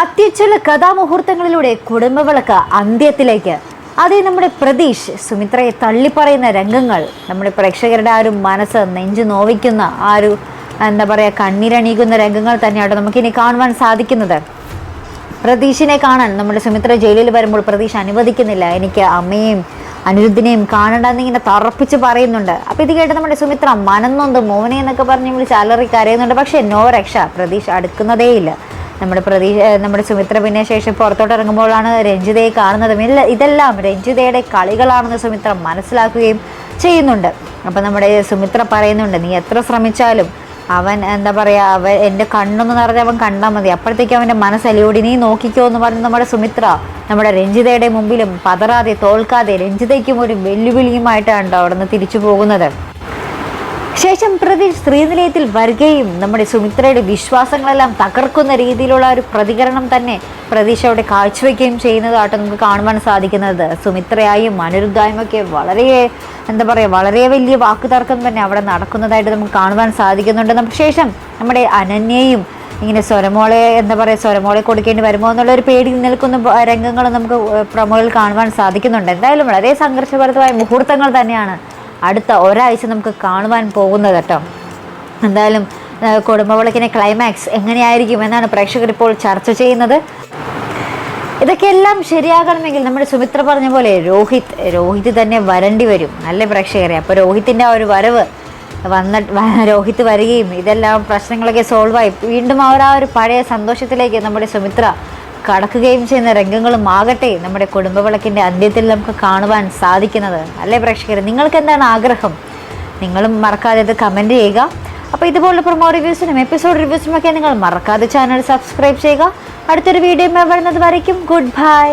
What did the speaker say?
അത്യുജ്വല കഥാമുഹൂർത്തങ്ങളിലൂടെ കുടുംബവിളക്ക് അന്ത്യത്തിലേക്ക്. അതേ നമ്മുടെ പ്രതീഷ് സുമിത്രയെ തള്ളിപ്പറയുന്ന രംഗങ്ങൾ നമ്മുടെ പ്രേക്ഷകരുടെ ആ ഒരു മനസ്സ് നെഞ്ചു നോവിക്കുന്ന ആ ഒരു എന്താ പറയുക കണ്ണീരണിയിക്കുന്ന രംഗങ്ങൾ തന്നെയാണ് നമുക്കിനി കാണുവാൻ സാധിക്കുന്നത്. പ്രതീഷിനെ കാണാൻ നമ്മുടെ സുമിത്ര ജയിലിൽ വരുമ്പോൾ പ്രതീഷ് അനുവദിക്കുന്നില്ല. എനിക്ക് അമ്മയെയും അനിരുദ്ധിനെയും കാണണ്ടെന്നിങ്ങനെ തറപ്പിച്ച് പറയുന്നുണ്ട്. അപ്പോൾ ഇത് കേട്ട് നമ്മുടെ സുമിത്ര മനന്നൊന്ത് മോനെ എന്നൊക്കെ പറഞ്ഞ് വിളിച്ച് അലറി കരയുന്നുണ്ട്. പക്ഷേ നോ രക്ഷ, പ്രതീഷ് അടുക്കുന്നതേയില്ല. നമ്മുടെ സുമിത്ര പിന്നെ ശേഷം പുറത്തോട്ട് ഇറങ്ങുമ്പോഴാണ് രഞ്ജിതയെ കാണുന്നതും. ഇതെല്ലാം രഞ്ജിതയുടെ കളികളാണെന്ന് സുമിത്ര മനസ്സിലാക്കുകയും ചെയ്യുന്നുണ്ട്. അപ്പം നമ്മുടെ സുമിത്ര പറയുന്നുണ്ട്, നീ എത്ര ശ്രമിച്ചാലും അവൻ എന്താ പറയുക, അവൻ എൻ്റെ കണ്ണൊന്ന് നിറഞ്ഞ് അവൻ കണ്ടാൽ മതി, അപ്പോഴത്തേക്കും അവൻ്റെ മനസ്സലിയോടി നീ നോക്കിക്കോ എന്ന് പറഞ്ഞ് നമ്മുടെ സുമിത്ര നമ്മുടെ രഞ്ജിതയുടെ മുമ്പിലും പതറാതെ തോൽക്കാതെ രഞ്ജിതയ്ക്കും ഒരു വെല്ലുവിളിയുമായിട്ടാണ് അവിടെ നിന്ന് തിരിച്ചു പോകുന്നത്. ശേഷം പ്രതീഷ് ശ്രീനിലയത്തിൽ വരികയും നമ്മുടെ സുമിത്രയുടെ വിശ്വാസങ്ങളെല്ലാം തകർക്കുന്ന രീതിയിലുള്ള ഒരു പ്രതികരണം തന്നെ പ്രതീഷ് അവിടെ കാഴ്ചവെക്കുകയും ചെയ്യുന്നതായിട്ട് നമുക്ക് കാണുവാൻ സാധിക്കുന്നത്. സുമിത്രയായും അനിരുദ്ധായും ഒക്കെ വളരെ വലിയ വാക്കുതർക്കം തന്നെ അവിടെ നടക്കുന്നതായിട്ട് നമുക്ക് കാണുവാൻ സാധിക്കുന്നുണ്ട്. ശേഷം നമ്മുടെ അനന്യയും ഇങ്ങനെ സ്വരമോളെ കൊടുക്കേണ്ടി വരുമോ എന്നുള്ള ഒരു പേടി നിൽക്കുന്ന രംഗങ്ങൾ നമുക്ക് പ്രമോയിൽ കാണുവാൻ സാധിക്കുന്നുണ്ട്. എന്തായാലും വളരെ സംഘർഷഭരിതമായ മുഹൂർത്തങ്ങൾ തന്നെയാണ് അടുത്ത ഒരാഴ്ച നമുക്ക് കാണുവാൻ പോകുന്നത് കേട്ടോ. എന്തായാലും കുടുംബവിളക്കിൻ്റെ ക്ലൈമാക്സ് എങ്ങനെയായിരിക്കും എന്നാണ് പ്രേക്ഷകർ ഇപ്പോൾ ചർച്ച ചെയ്യുന്നത്. ഇതൊക്കെയെല്ലാം ശരിയാകണമെങ്കിൽ നമ്മുടെ സുമിത്ര പറഞ്ഞ പോലെ രോഹിത് തന്നെ വരേണ്ടി വരും, നല്ല പ്രേക്ഷകരെ. അപ്പോൾ രോഹിത്തിൻ്റെ ആ ഒരു വരവ് രോഹിത് വരികയും ഇതെല്ലാം പ്രശ്നങ്ങളൊക്കെ സോൾവായി വീണ്ടും ആ ഒരു പഴയ സന്തോഷത്തിലേക്ക് നമ്മുടെ സുമിത്ര കടക്കുകയും ചെയ്യുന്ന രംഗങ്ങളും ആകട്ടെ നമ്മുടെ കുടുംബവിളക്കിൻ്റെ അന്ത്യത്തിൽ നമുക്ക് കാണുവാൻ സാധിക്കുന്നത്. അല്ലേ പ്രേക്ഷകർ, നിങ്ങൾക്ക് എന്താണ് ആഗ്രഹം? നിങ്ങളും മറക്കാതെ ഇത് കമൻറ്റ് ചെയ്യുക. അപ്പോൾ ഇതുപോലുള്ള പ്രൊമോ റിവ്യൂസിനും എപ്പിസോഡ് റിവ്യൂസിനും ഒക്കെ നിങ്ങൾ മറക്കാതെ ചാനൽ സബ്സ്ക്രൈബ് ചെയ്യുക. അടുത്തൊരു വീഡിയോ വരുന്നത് വരയ്ക്കും ഗുഡ് ബൈ.